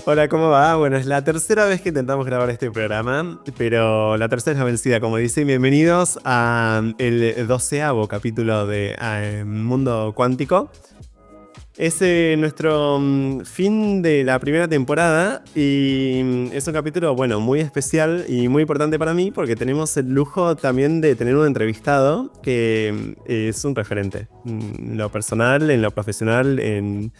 Hola, ¿cómo va? Bueno, es la tercera vez que intentamos grabar este programa, pero la tercera es la vencida, como dice. Bienvenidos a el 12º capítulo de Mundo Cuántico. Es nuestro fin de la primera temporada y es un capítulo, bueno, muy especial y muy importante para mí porque tenemos el lujo también de tener un entrevistado que es un referente en lo personal, en lo profesional, en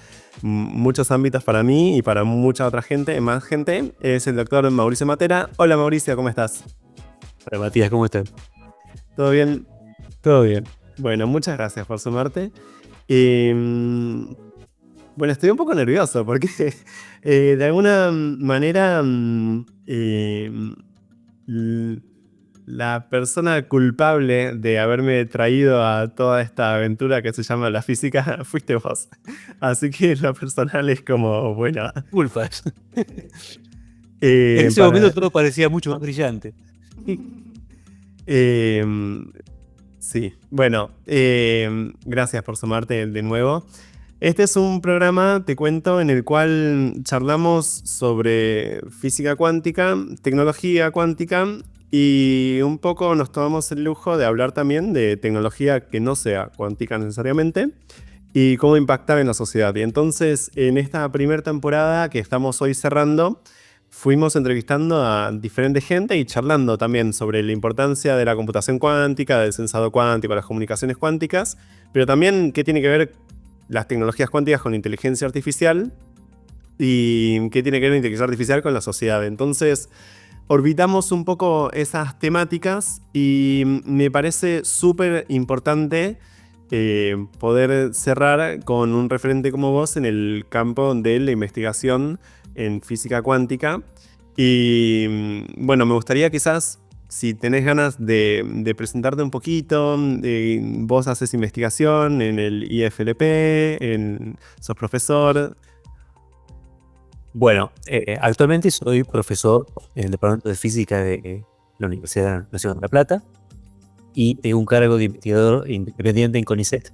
muchos ámbitos para mí y para mucha otra gente, más gente. Es el doctor Mauricio Matera. Hola Mauricio, ¿cómo estás? Hola Matías, ¿cómo estás? ¿Todo bien? Todo bien. Bueno, muchas gracias por sumarte. Y, bueno, estoy un poco nervioso porque de alguna manera l- la persona culpable de haberme traído a toda esta aventura que se llama la física fuiste vos. Así que lo personal es como, bueno, Culpas. En ese momento para... todo parecía mucho más brillante. em, sí, bueno, gracias por sumarte de nuevo. Este es un programa, te cuento, en el cual charlamos sobre física cuántica, tecnología cuántica y un poco nos tomamos el lujo de hablar también de tecnología que no sea cuántica necesariamente y cómo impactar en la sociedad. Y entonces, en esta primera temporada que estamos hoy cerrando, fuimos entrevistando a diferente gente y charlando también sobre la importancia de la computación cuántica, del sensado cuántico, las comunicaciones cuánticas, pero también qué tiene que ver las tecnologías cuánticas con inteligencia artificial y qué tiene que ver la inteligencia artificial con la sociedad. Entonces, orbitamos un poco esas temáticas y me parece súper importante poder cerrar con un referente como vos en el campo de la investigación en física cuántica. Y bueno, me gustaría quizás, si tenés ganas de presentarte un poquito, vos haces investigación en el IFLP, sos profesor. Bueno, actualmente soy profesor en el Departamento de Física de la Universidad Nacional de La Plata y tengo un cargo de investigador independiente en CONICET,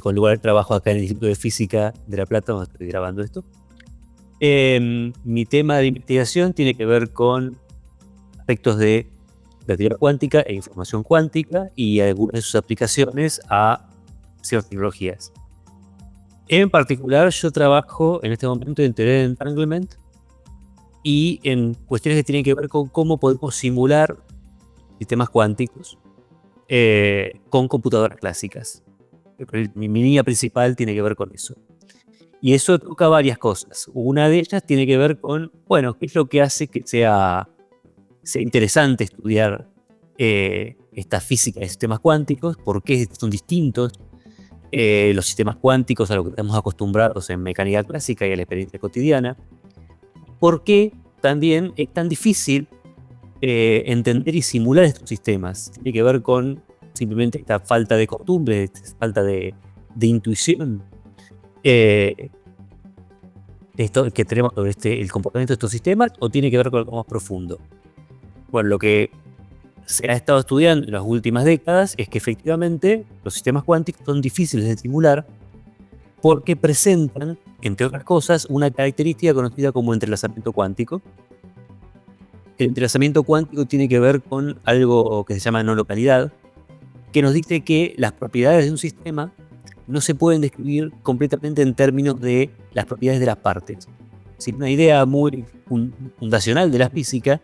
con lugar de trabajo acá en el Instituto de Física de La Plata, donde estoy grabando esto. Mi tema de investigación tiene que ver con aspectos de la teoría cuántica e información cuántica y algunas de sus aplicaciones a ciertas tecnologías. En particular, yo trabajo en este momento en teoría de entanglement y en cuestiones que tienen que ver con cómo podemos simular sistemas cuánticos con computadoras clásicas. Mi línea principal tiene que ver con eso. Y eso toca varias cosas. Una de ellas tiene que ver con, bueno, qué es lo que hace que sea interesante estudiar esta física de sistemas cuánticos, por qué son distintos los sistemas cuánticos a lo que estamos acostumbrados en mecánica clásica y a la experiencia cotidiana. ¿Por qué también es tan difícil entender y simular estos sistemas? Tiene que ver con simplemente esta falta de costumbre, esta falta de intuición esto que tenemos sobre el comportamiento de estos sistemas, o tiene que ver con algo más profundo. Bueno, lo que se ha estado estudiando en las últimas décadas es que efectivamente los sistemas cuánticos son difíciles de simular porque presentan, entre otras cosas, una característica conocida como entrelazamiento cuántico. El entrelazamiento cuántico tiene que ver con algo que se llama no localidad, que nos dice que las propiedades de un sistema no se pueden describir completamente en términos de las propiedades de las partes. Es una idea muy fundacional de la física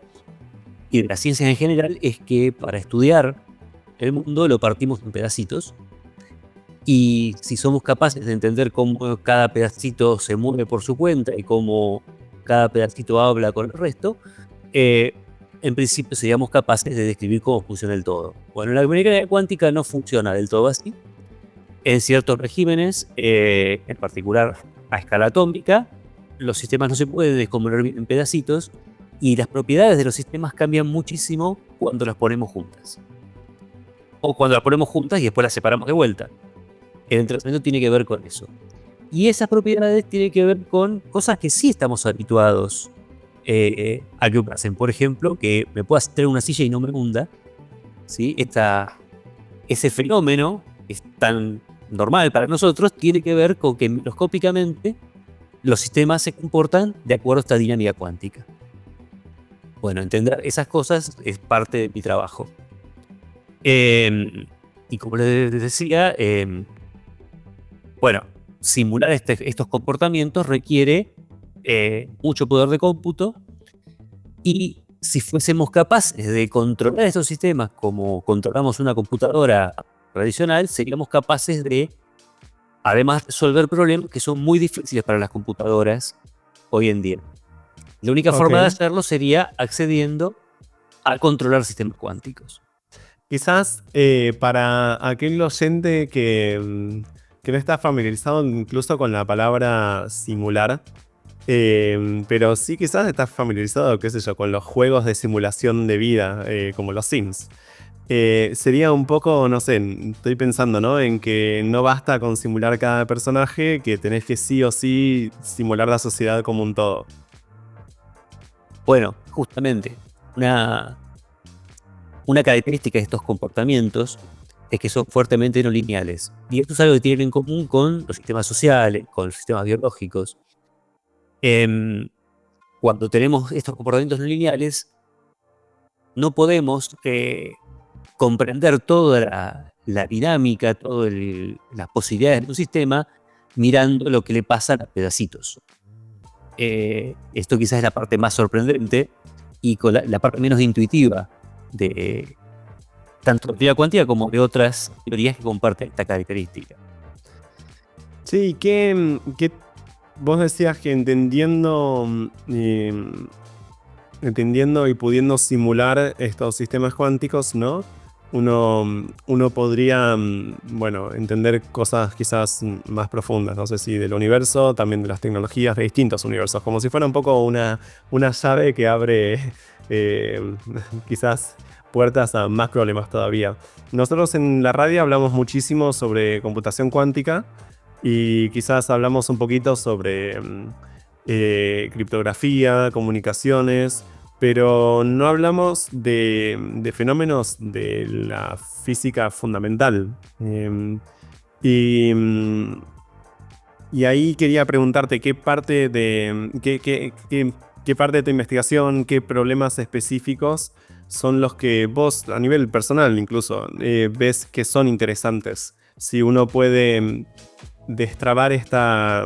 y de las ciencias en general es que para estudiar el mundo lo partimos en pedacitos, y si somos capaces de entender cómo cada pedacito se mueve por su cuenta y cómo cada pedacito habla con el resto, en principio seríamos capaces de describir cómo funciona el todo. Bueno, la mecánica cuántica no funciona del todo así. En ciertos regímenes, en particular a escala atómica, los sistemas no se pueden descomponer en pedacitos y las propiedades de los sistemas cambian muchísimo cuando las ponemos juntas. O cuando las ponemos juntas y después las separamos de vuelta. El entretenimiento tiene que ver con eso. Y esas propiedades tienen que ver con cosas que sí estamos habituados a que pasen. Por ejemplo, que me puedas traer una silla y no me hunda. ¿Sí? Ese fenómeno es tan normal para nosotros, tiene que ver con que microscópicamente los sistemas se comportan de acuerdo a esta dinámica cuántica. Bueno, entender esas cosas es parte de mi trabajo. Y como les decía, bueno, simular estos comportamientos requiere mucho poder de cómputo, y si fuésemos capaces de controlar estos sistemas como controlamos una computadora tradicional, seríamos capaces de, además, resolver problemas que son muy difíciles para las computadoras hoy en día. La única forma de hacerlo sería accediendo a controlar sistemas cuánticos. Quizás para aquel oyente que no está familiarizado incluso con la palabra simular, pero sí quizás está familiarizado, qué sé yo, con los juegos de simulación de vida, como los Sims. Sería un poco, no sé, estoy pensando, ¿no? En que no basta con simular cada personaje, que tenés que sí o sí simular la sociedad como un todo. Bueno, justamente, una característica de estos comportamientos es que son fuertemente no lineales. Y esto es algo que tienen en común con los sistemas sociales, con los sistemas biológicos. Cuando tenemos estos comportamientos no lineales, no podemos comprender toda la dinámica, todas las posibilidades de un sistema mirando lo que le pasa a pedacitos. Esto quizás es la parte más sorprendente y con la parte menos intuitiva de tanto la teoría cuántica como de otras teorías que comparten esta característica. Sí, que vos decías que entendiendo y pudiendo simular estos sistemas cuánticos, ¿no? Uno podría, bueno, entender cosas quizás más profundas, no sé si del universo, también de las tecnologías, de distintos universos, como si fuera un poco una llave que abre quizás puertas a más problemas todavía. Nosotros en la radio hablamos muchísimo sobre computación cuántica y quizás hablamos un poquito sobre criptografía, comunicaciones, pero no hablamos de fenómenos de la física fundamental. Y ahí quería preguntarte qué parte de tu investigación, qué problemas específicos son los que vos, a nivel personal incluso, ves que son interesantes. Si uno puede destrabar esta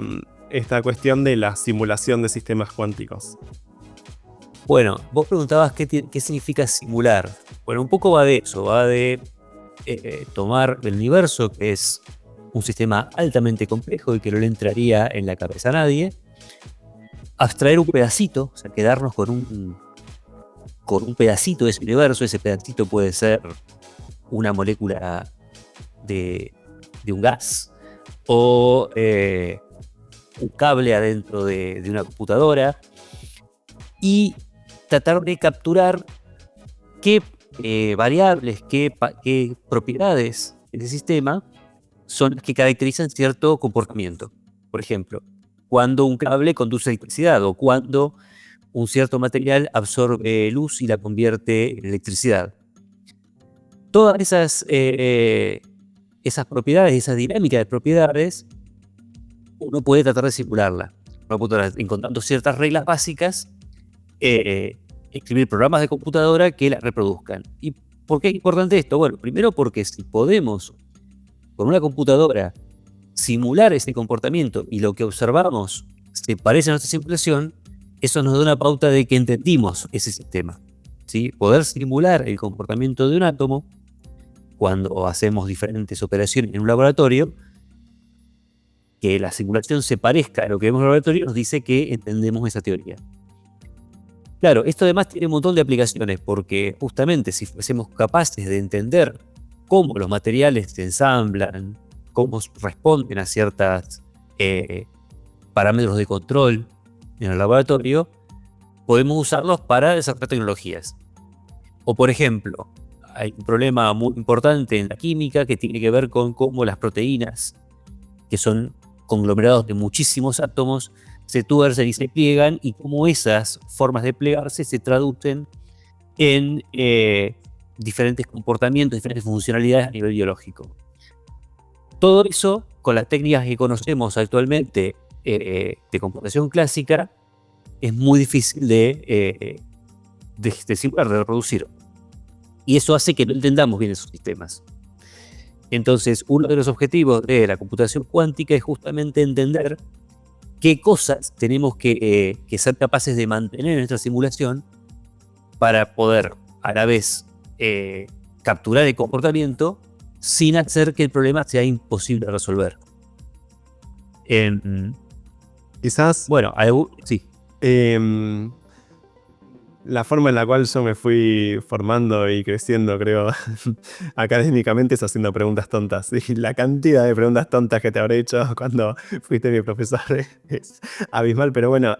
cuestión de la simulación de sistemas cuánticos. Bueno, vos preguntabas qué significa simular. Bueno, un poco va de eso, va de tomar el universo, que es un sistema altamente complejo y que no le entraría en la cabeza a nadie, abstraer un pedacito, o sea, quedarnos con un pedacito de ese universo. Ese pedacito puede ser una molécula de un gas o un cable adentro de una computadora, y tratar de capturar qué variables, qué propiedades del sistema son las que caracterizan cierto comportamiento. Por ejemplo, cuando un cable conduce electricidad o cuando un cierto material absorbe luz y la convierte en electricidad. Todas esas propiedades, esa dinámica de propiedades, uno puede tratar de simularla. Uno puede, encontrando ciertas reglas básicas, escribir programas de computadora que las reproduzcan. ¿Y por qué es importante esto? Bueno, primero porque si podemos, con una computadora, simular ese comportamiento y lo que observamos se parece a nuestra simulación, eso nos da una pauta de que entendimos ese sistema, ¿sí? Poder simular el comportamiento de un átomo cuando hacemos diferentes operaciones en un laboratorio, que la simulación se parezca a lo que vemos en el laboratorio, nos dice que entendemos esa teoría. Claro, esto además tiene un montón de aplicaciones, porque justamente si fuésemos capaces de entender cómo los materiales se ensamblan, cómo responden a ciertos parámetros de control en el laboratorio, podemos usarlos para desarrollar tecnologías. O por ejemplo, hay un problema muy importante en la química que tiene que ver con cómo las proteínas, que son conglomerados de muchísimos átomos, se tuercen y se pliegan, y cómo esas formas de plegarse se traducen en diferentes comportamientos, diferentes funcionalidades a nivel biológico. Todo eso, con las técnicas que conocemos actualmente de computación clásica es muy difícil de simular, de reproducir. Y eso hace que no entendamos bien esos sistemas. Entonces, uno de los objetivos de la computación cuántica es justamente entender qué cosas tenemos que ser capaces de mantener en nuestra simulación para poder a la vez capturar el comportamiento sin hacer que el problema sea imposible de resolver. Quizás Bueno, sí. La forma en la cual yo me fui formando y creciendo, creo, académicamente es haciendo preguntas tontas. Y la cantidad de preguntas tontas que te habré hecho cuando fuiste mi profesor es abismal. Pero bueno,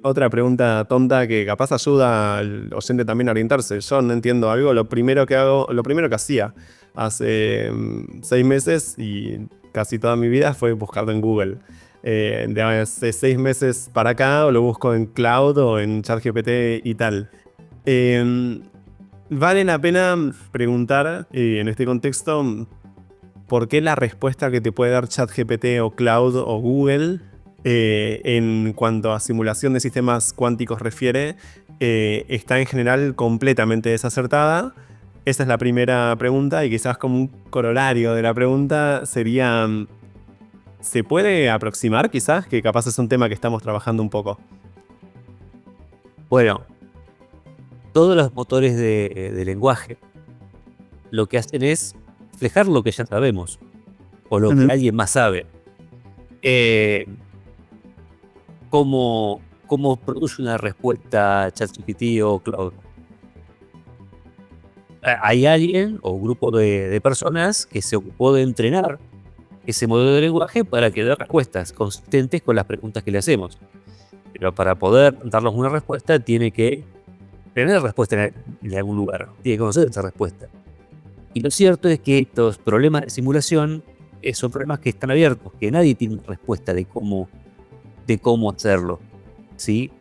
otra pregunta tonta que capaz ayuda al oyente también a orientarse. Yo no entiendo algo, lo primero que hacía hace 6 meses y casi toda mi vida fue buscarlo en Google. De hace 6 meses para acá o lo busco en Cloud o en ChatGPT y tal. Vale la pena preguntar en este contexto por qué la respuesta que te puede dar ChatGPT o Cloud o Google en cuanto a simulación de sistemas cuánticos refiere está en general completamente desacertada. Esa es la primera pregunta y quizás como un corolario de la pregunta sería... ¿Se puede aproximar quizás? Que capaz es un tema que estamos trabajando un poco. Bueno, todos los motores de lenguaje lo que hacen es reflejar lo que ya sabemos o lo que alguien más sabe. ¿Cómo produce una respuesta ChatGPT o Cloud? Hay alguien o un grupo de personas que se ocupó de entrenar ese modelo de lenguaje para que dé respuestas consistentes con las preguntas que le hacemos. Pero para poder darnos una respuesta tiene que tener respuesta en algún lugar, tiene que conocer esa respuesta. Y lo cierto es que estos problemas de simulación son problemas que están abiertos, que nadie tiene una respuesta de cómo hacerlo, ¿sí?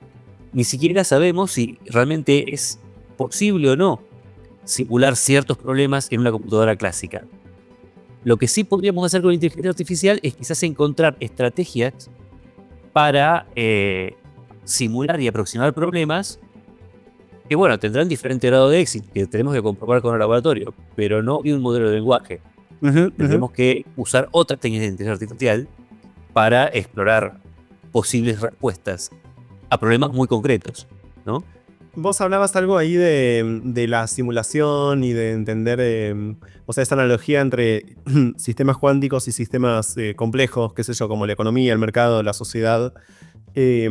Ni siquiera sabemos si realmente es posible o no simular ciertos problemas en una computadora clásica. Lo que sí podríamos hacer con la inteligencia artificial es quizás encontrar estrategias para simular y aproximar problemas que, bueno, tendrán diferente grado de éxito, que tenemos que comprobar con el laboratorio, pero no un modelo de lenguaje. Tendremos que usar otras técnicas de inteligencia artificial para explorar posibles respuestas a problemas muy concretos, ¿no? Vos hablabas algo ahí de la simulación y de entender, esta analogía entre sistemas cuánticos y sistemas complejos, qué sé yo, como la economía, el mercado, la sociedad. Y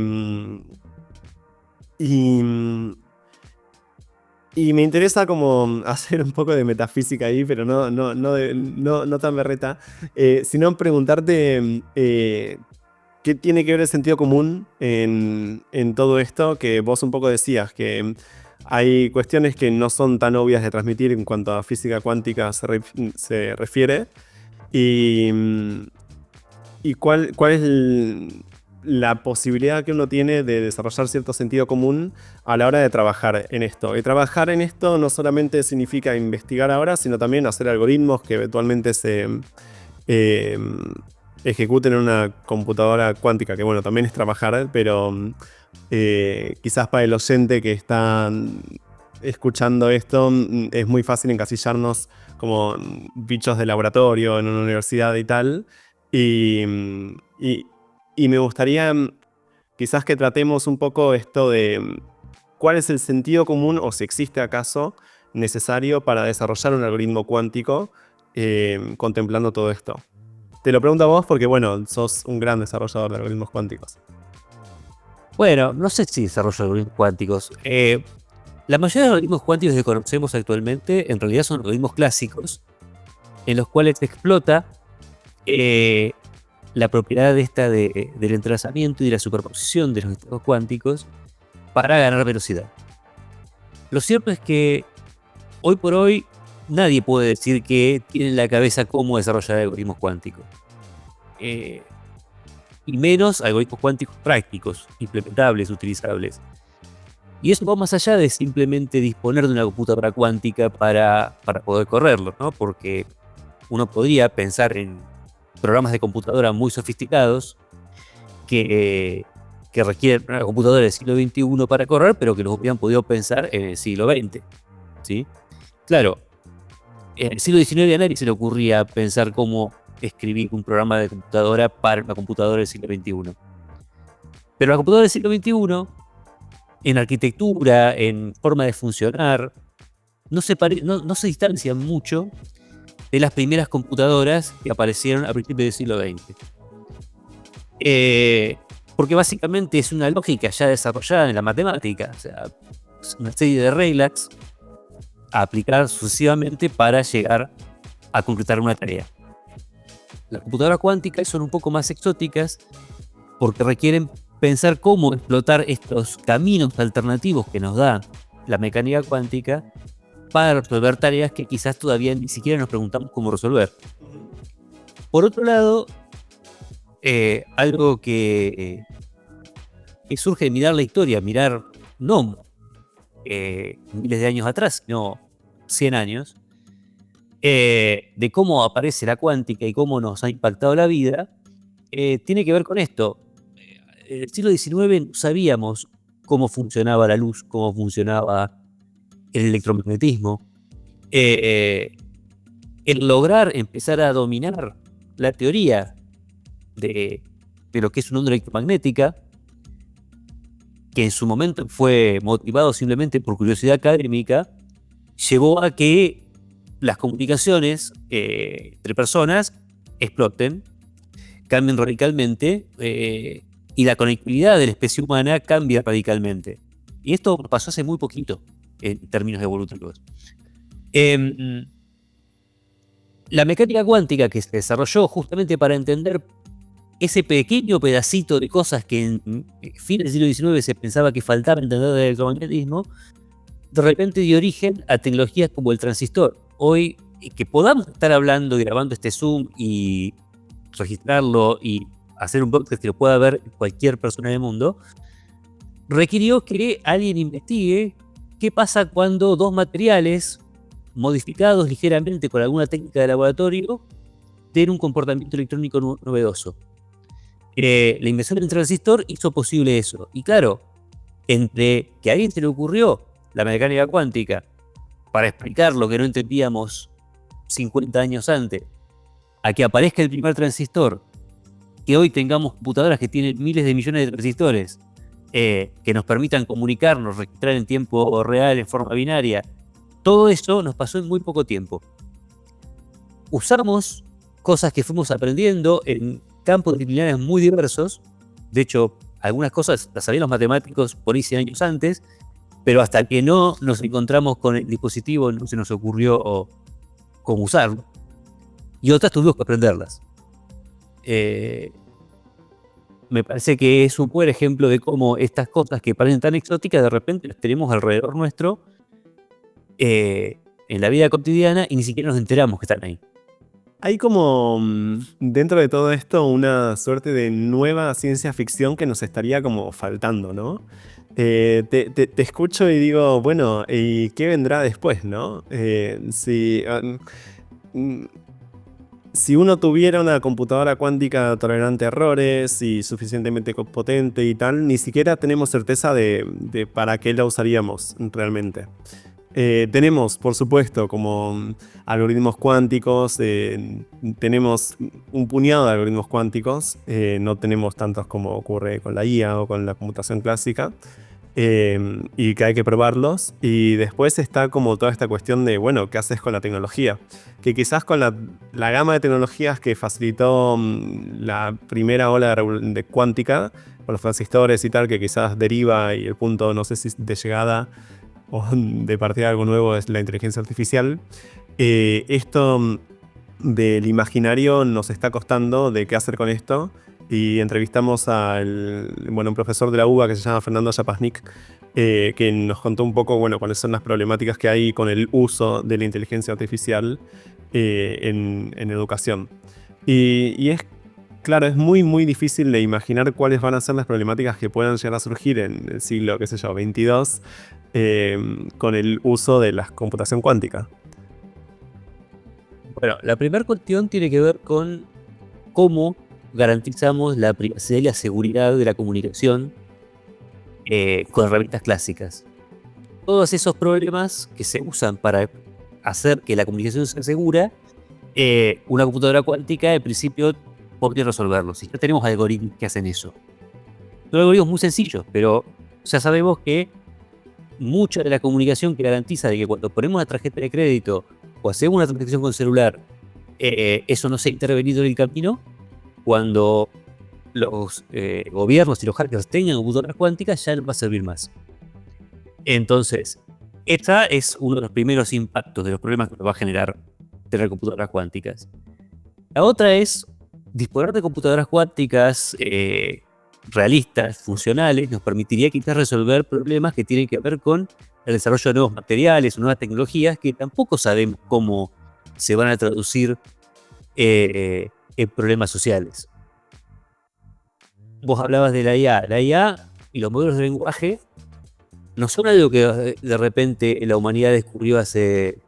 me interesa como hacer un poco de metafísica ahí, pero no tan berreta, sino preguntarte qué tiene que ver el sentido común en todo esto, que vos un poco decías, que hay cuestiones que no son tan obvias de transmitir en cuanto a física cuántica se refiere. Y cuál es la posibilidad que uno tiene de desarrollar cierto sentido común a la hora de trabajar en esto. Y trabajar en esto no solamente significa investigar ahora, sino también hacer algoritmos que eventualmente se ejecuten en una computadora cuántica, que bueno, también es trabajar, pero quizás para el oyente que está escuchando esto es muy fácil encasillarnos como bichos de laboratorio en una universidad y tal. Y me gustaría quizás que tratemos un poco esto de cuál es el sentido común o si existe acaso necesario para desarrollar un algoritmo cuántico contemplando todo esto. Te lo pregunto a vos porque, bueno, sos un gran desarrollador de algoritmos cuánticos. Bueno, no sé si desarrollo algoritmos cuánticos. La mayoría de los algoritmos cuánticos que conocemos actualmente en realidad son algoritmos clásicos en los cuales se explota la propiedad del entrelazamiento y de la superposición de los estados cuánticos para ganar velocidad. Lo cierto es que hoy por hoy nadie puede decir que tiene en la cabeza cómo desarrollar algoritmos cuánticos. Y menos algoritmos cuánticos prácticos, implementables, utilizables. Y eso va más allá de simplemente disponer de una computadora cuántica para poder correrlo, ¿no? Porque uno podría pensar en programas de computadora muy sofisticados que requieren una computadora del siglo XXI para correr, pero que los hubieran podido pensar en el siglo XX. ¿Sí? Claro, en el siglo XIX a nadie se le ocurría pensar cómo escribir un programa de computadora para una computadora del siglo XXI. Pero la computadora del siglo XXI, en arquitectura, en forma de funcionar, no se distancian mucho de las primeras computadoras que aparecieron a principios del siglo XX. Porque básicamente es una lógica ya desarrollada en la matemática, o sea, es una serie de reglas a aplicar sucesivamente para llegar a concretar una tarea. Las computadoras cuánticas son un poco más exóticas porque requieren pensar cómo explotar estos caminos alternativos que nos da la mecánica cuántica para resolver tareas que quizás todavía ni siquiera nos preguntamos cómo resolver. Por otro lado, algo que surge de mirar la historia, mirar no miles de años atrás, sino 100 años, de cómo aparece la cuántica y cómo nos ha impactado la vida, tiene que ver con esto. En el siglo XIX no sabíamos cómo funcionaba la luz, cómo funcionaba el electromagnetismo. El lograr empezar a dominar la teoría de lo que es una onda electromagnética, que en su momento fue motivado simplemente por curiosidad académica, llevó a que las comunicaciones entre personas exploten, cambien radicalmente, y la conectividad de la especie humana cambia radicalmente. Y esto pasó hace muy poquito en términos evolutivos. La mecánica cuántica, que se desarrolló justamente para entender ese pequeño pedacito de cosas que en fines del siglo XIX se pensaba que faltaba entender del electromagnetismo, de repente dio origen a tecnologías como el transistor. Hoy, que podamos estar hablando y grabando este Zoom y registrarlo y hacer un podcast que lo pueda ver cualquier persona del mundo, requirió que alguien investigue qué pasa cuando dos materiales modificados ligeramente con alguna técnica de laboratorio tienen un comportamiento electrónico novedoso. La invención del transistor hizo posible eso. Y claro, entre que a alguien se le ocurrió la mecánica cuántica para explicar lo que no entendíamos 50 años antes, a que aparezca el primer transistor, que hoy tengamos computadoras que tienen miles de millones de transistores, que nos permitan comunicarnos, registrar en tiempo real, en forma binaria, todo eso nos pasó en muy poco tiempo. Usamos cosas que fuimos aprendiendo en campos disciplinarios muy diversos. De hecho, algunas cosas las sabían los matemáticos por ahí 100 años antes, pero hasta que no nos encontramos con el dispositivo no se nos ocurrió cómo usarlo. Y otras tuvimos que aprenderlas. Me parece que es un buen ejemplo de cómo estas cosas que parecen tan exóticas de repente las tenemos alrededor nuestro, en la vida cotidiana, y ni siquiera nos enteramos que están ahí. Hay como dentro de todo esto una suerte de nueva ciencia ficción que nos estaría como faltando, ¿no? Te escucho y digo, bueno, ¿y qué vendrá después, no? Si uno tuviera una computadora cuántica tolerante a errores y suficientemente potente y tal, ni siquiera tenemos certeza de para qué la usaríamos realmente. Tenemos, por supuesto, como algoritmos cuánticos, tenemos un puñado de algoritmos cuánticos, no tenemos tantos como ocurre con la IA o con la computación clásica, y que hay que probarlos. Y después está como toda esta cuestión de, bueno, ¿qué haces con la tecnología? Que quizás con la gama de tecnologías que facilitó la primera ola de cuántica, con los transistores y tal, que quizás deriva y el punto, no sé si de llegada o de partida de algo nuevo es la inteligencia artificial. Esto del imaginario nos está costando de qué hacer con esto. Y entrevistamos a un profesor de la UBA que se llama Fernando Yapasnik, que nos contó un poco cuáles son las problemáticas que hay con el uso de la inteligencia artificial en educación. Y es claro, es muy muy difícil de imaginar cuáles van a ser las problemáticas que puedan llegar a surgir en el siglo, qué sé yo, 22, con el uso de la computación cuántica. Bueno, la primera cuestión tiene que ver con cómo garantizamos la privacidad y la seguridad de la comunicación con herramientas clásicas. Todos esos problemas que se usan para hacer que la comunicación sea segura, una computadora cuántica en principio podría resolverlos. Y ya tenemos algoritmos que hacen eso. Son algoritmos muy sencillos, pero ya sabemos que mucha de la comunicación que garantiza de que cuando ponemos una tarjeta de crédito o hacemos una transacción con celular, eso no se ha intervenido en el camino. Cuando los gobiernos y los hackers tengan computadoras cuánticas, ya no va a servir más. Entonces, esta es uno de los primeros impactos de los problemas que nos va a generar tener computadoras cuánticas. La otra es disponer de computadoras cuánticas realistas, funcionales, nos permitiría quizás resolver problemas que tienen que ver con el desarrollo de nuevos materiales o nuevas tecnologías que tampoco sabemos cómo se van a traducir en problemas sociales. Vos hablabas de la IA. La IA y los modelos de lenguaje no son algo que de repente la humanidad descubrió hace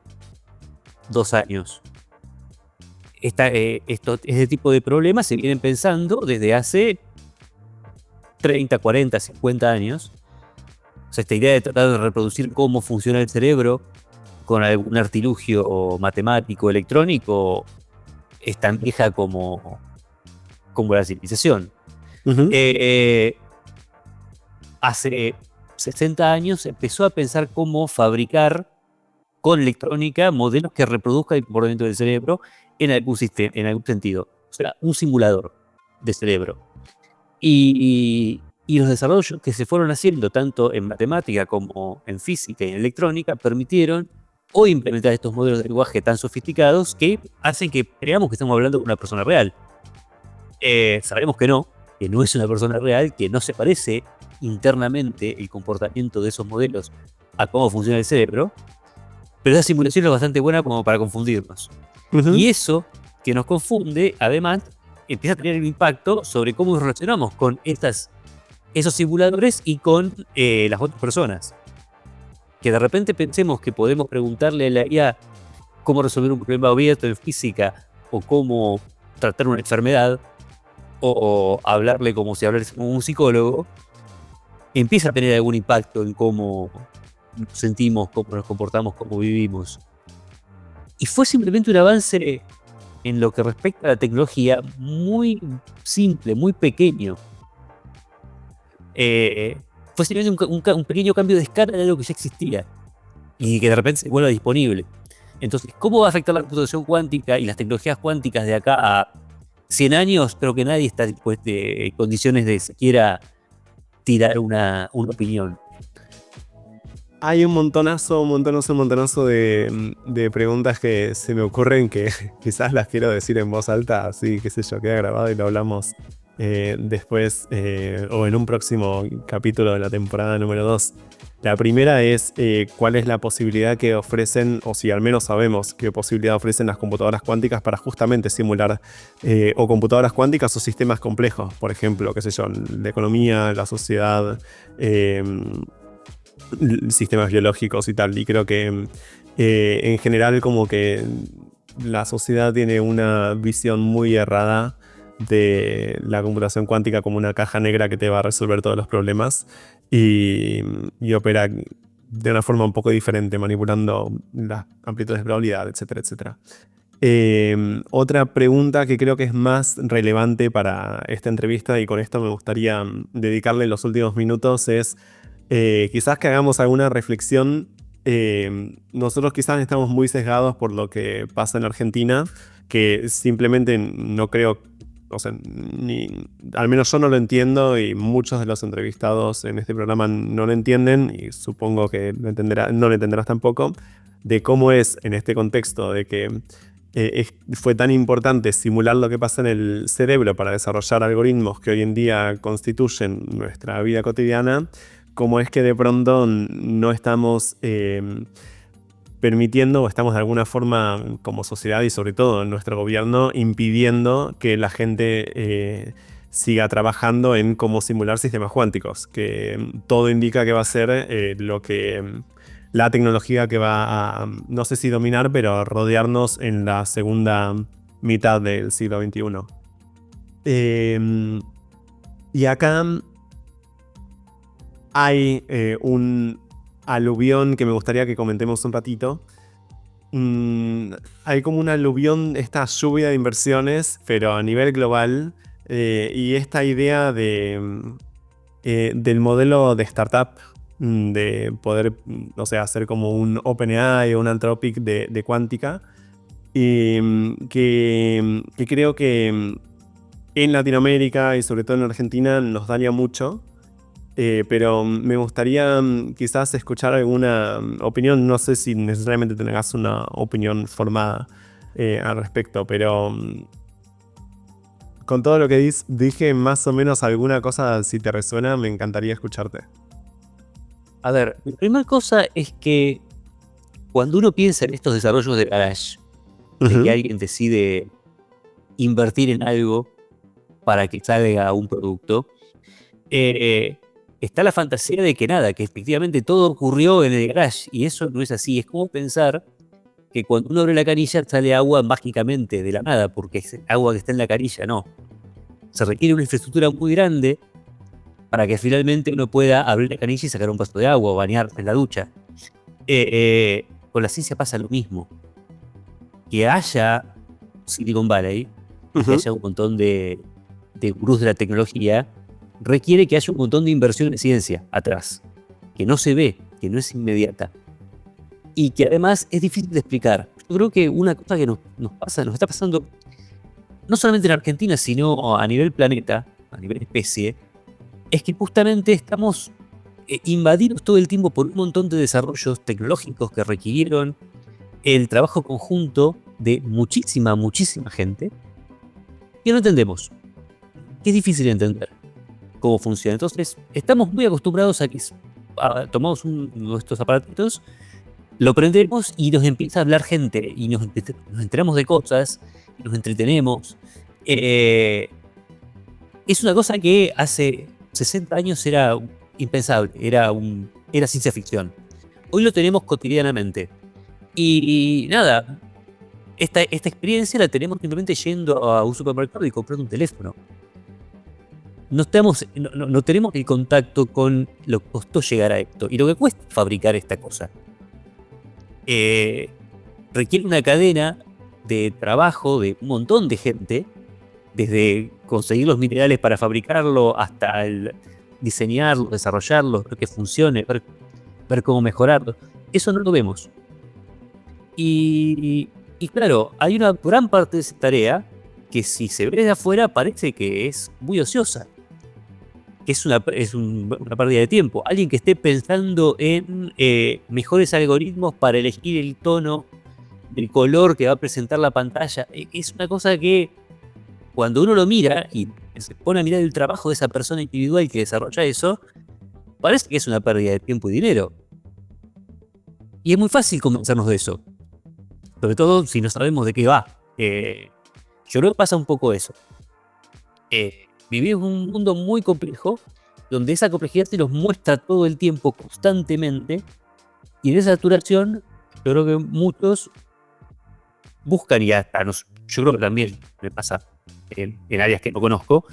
2 años. Este tipo de problemas se vienen pensando desde hace 30, 40, 50 años. O sea, esta idea de tratar de reproducir cómo funciona el cerebro con algún artilugio matemático, electrónico, es tan vieja como la civilización. Hace 60 años empezó a pensar cómo fabricar con electrónica modelos que reproduzcan el comportamiento del cerebro en algún sentido. O sea, un simulador de cerebro. Y los desarrollos que se fueron haciendo tanto en matemática como en física y en electrónica permitieron hoy implementar estos modelos de lenguaje tan sofisticados que hacen que creamos que estamos hablando con una persona real. Sabemos que no es una persona real, que no se parece internamente el comportamiento de esos modelos a cómo funciona el cerebro, pero esa simulación es bastante buena como para confundirnos. Y eso que nos confunde, además, empieza a tener un impacto sobre cómo nos relacionamos con esos simuladores y con las otras personas. Que de repente pensemos que podemos preguntarle a la IA cómo resolver un problema abierto en física o cómo tratar una enfermedad o hablarle como si hablase con un psicólogo, empieza a tener algún impacto en cómo nos sentimos, cómo nos comportamos, cómo vivimos. Y fue simplemente un avance en lo que respecta a la tecnología muy simple, muy pequeño. Fue simplemente un pequeño cambio de escala de algo que ya existía y que de repente se vuelva disponible. Entonces, ¿cómo va a afectar la computación cuántica y las tecnologías cuánticas de acá a 100 años? Creo que nadie está en condiciones de siquiera tirar una opinión. Hay un montonazo de preguntas que se me ocurren que quizás las quiero decir en voz alta, así qué sé yo, queda grabado y lo hablamos después o en un próximo capítulo de la temporada número 2. La primera es cuál es la posibilidad que ofrecen, o si al menos sabemos qué posibilidad ofrecen las computadoras cuánticas para justamente simular o computadoras cuánticas o sistemas complejos, por ejemplo, qué sé yo, la economía, la sociedad, sistemas biológicos y tal. Y creo que en general como que la sociedad tiene una visión muy errada de la computación cuántica como una caja negra que te va a resolver todos los problemas y opera de una forma un poco diferente, manipulando las amplitudes de probabilidad, etcétera, etcétera. Otra pregunta que creo que es más relevante para esta entrevista, y con esto me gustaría dedicarle los últimos minutos, es quizás que hagamos alguna reflexión. Nosotros quizás estamos muy sesgados por lo que pasa en Argentina, que simplemente no creo, o sea, al menos yo no lo entiendo y muchos de los entrevistados en este programa no lo entienden y supongo que no lo entenderás tampoco, de cómo es en este contexto de que fue tan importante simular lo que pasa en el cerebro para desarrollar algoritmos que hoy en día constituyen nuestra vida cotidiana, cómo es que de pronto no estamos permitiendo o estamos de alguna forma como sociedad y sobre todo en nuestro gobierno impidiendo que la gente siga trabajando en cómo simular sistemas cuánticos, que todo indica que va a ser la tecnología que va a, no sé si dominar, pero rodearnos en la segunda mitad del siglo XXI. Y acá hay un aluvión que me gustaría que comentemos un ratito. Hay como un aluvión, esta lluvia de inversiones, pero a nivel global. Y esta idea del modelo de startup, de poder, o sea, hacer como un OpenAI o un Anthropic de cuántica. Que creo que en Latinoamérica y sobre todo en Argentina nos daña mucho. Pero me gustaría quizás escuchar alguna opinión. No sé si necesariamente tengas una opinión formada al respecto, pero con todo lo que dije, más o menos alguna cosa, si te resuena, me encantaría escucharte. A ver, la primera cosa es que cuando uno piensa en estos desarrollos de garage, de que alguien decide invertir en algo para que salga un producto, está la fantasía de que nada, que efectivamente todo ocurrió en el garage, y eso no es así. Es como pensar que cuando uno abre la canilla sale agua mágicamente de la nada, porque es agua que está en la canilla. No. Se requiere una infraestructura muy grande para que finalmente uno pueda abrir la canilla y sacar un vaso de agua o bañarse en la ducha. Con la ciencia pasa lo mismo. Que haya Silicon Valley, que haya un montón de gurús de la tecnología, requiere que haya un montón de inversión en ciencia atrás, que no se ve, que no es inmediata, y que además es difícil de explicar. Yo creo que una cosa que nos está pasando, no solamente en Argentina, sino a nivel planeta, a nivel especie, es que justamente estamos invadidos todo el tiempo por un montón de desarrollos tecnológicos que requirieron el trabajo conjunto de muchísima gente que no entendemos, que es difícil de entender cómo funciona. Entonces, estamos muy acostumbrados a que tomamos nuestros aparatitos, lo prendemos y nos empieza a hablar gente y nos enteramos de cosas, nos entretenemos. Es una cosa que hace 60 años era impensable, era ciencia ficción. Hoy lo tenemos cotidianamente. Y nada, esta experiencia la tenemos simplemente yendo a un supermercado y comprando un teléfono. No tenemos el contacto con lo que costó llegar a esto y lo que cuesta fabricar esta cosa. Requiere una cadena de trabajo de un montón de gente, desde conseguir los minerales para fabricarlo hasta el diseñarlo, desarrollarlo, ver que funcione, ver cómo mejorarlo. Eso no lo vemos. Y claro, hay una gran parte de esa tarea que si se ve desde afuera parece que es muy ociosa, que es una pérdida de tiempo. Alguien que esté pensando en mejores algoritmos para elegir el tono, el color que va a presentar la pantalla, es una cosa que cuando uno lo mira y se pone a mirar el trabajo de esa persona individual que desarrolla eso, parece que es una pérdida de tiempo y dinero. Y es muy fácil convencernos de eso, sobre todo si no sabemos de qué va. Yo creo que pasa un poco eso. Vivimos en un mundo muy complejo, donde esa complejidad se nos muestra todo el tiempo, constantemente, y en esa saturación, yo creo que muchos buscan, y hasta yo creo que también me pasa en áreas que no conozco,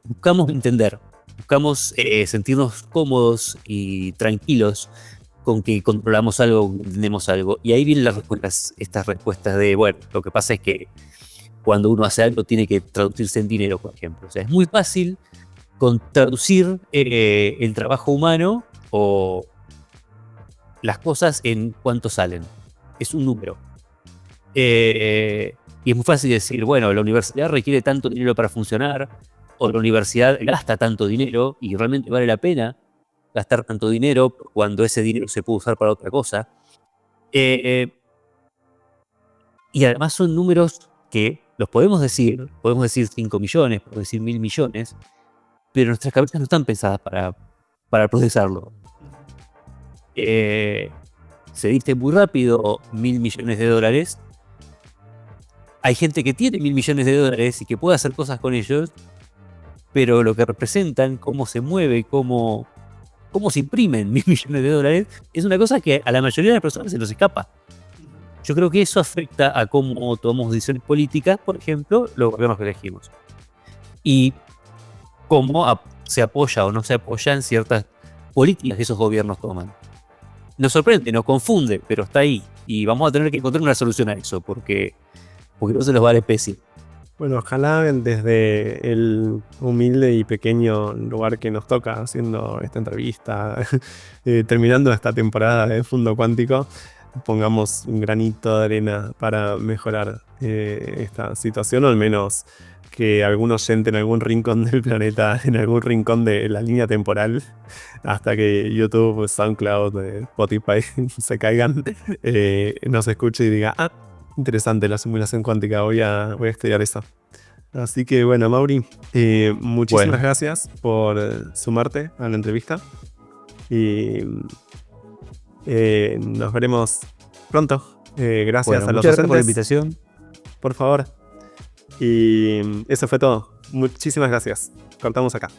buscamos entender, buscamos sentirnos cómodos y tranquilos con que controlamos algo, entendemos algo. Y ahí vienen estas respuestas de, bueno, lo que pasa es que cuando uno hace algo tiene que traducirse en dinero, por ejemplo. O sea, es muy fácil traducir el trabajo humano o las cosas en cuánto salen. Es un número. Y es muy fácil decir, bueno, la universidad requiere tanto dinero para funcionar, o la universidad gasta tanto dinero y realmente vale la pena gastar tanto dinero cuando ese dinero se puede usar para otra cosa. Y además son números que los podemos decir 5 millones, podemos decir 1.000 millones, pero nuestras cabezas no están pensadas para procesarlo. Se dice muy rápido 1.000 millones de dólares. Hay gente que tiene 1.000 millones de dólares y que puede hacer cosas con ellos, pero lo que representan, cómo se mueve, cómo se imprimen 1.000 millones de dólares, es una cosa que a la mayoría de las personas se nos escapa. Yo creo que eso afecta a cómo tomamos decisiones políticas, por ejemplo, los gobiernos que elegimos. y cómo se apoya o no se apoya en ciertas políticas que esos gobiernos toman. Nos sorprende, nos confunde, pero está ahí. Y vamos a tener que encontrar una solución a eso, porque no se los va a la especie. Bueno, ojalá desde el humilde y pequeño lugar que nos toca haciendo esta entrevista, terminando esta temporada de Fundo Cuántico, pongamos un granito de arena para mejorar esta situación, o al menos que algún oyente en algún rincón del planeta, en algún rincón de la línea temporal, hasta que YouTube, SoundCloud, Spotify se caigan, nos escuche y diga, interesante la simulación cuántica, voy a estudiar eso. Así que bueno, Mauri, muchísimas gracias por sumarte a la entrevista. Y nos veremos pronto. Gracias a los muchas gracias por la docentes, invitación. por favor. Y eso fue todo. Muchísimas gracias. Cortamos acá.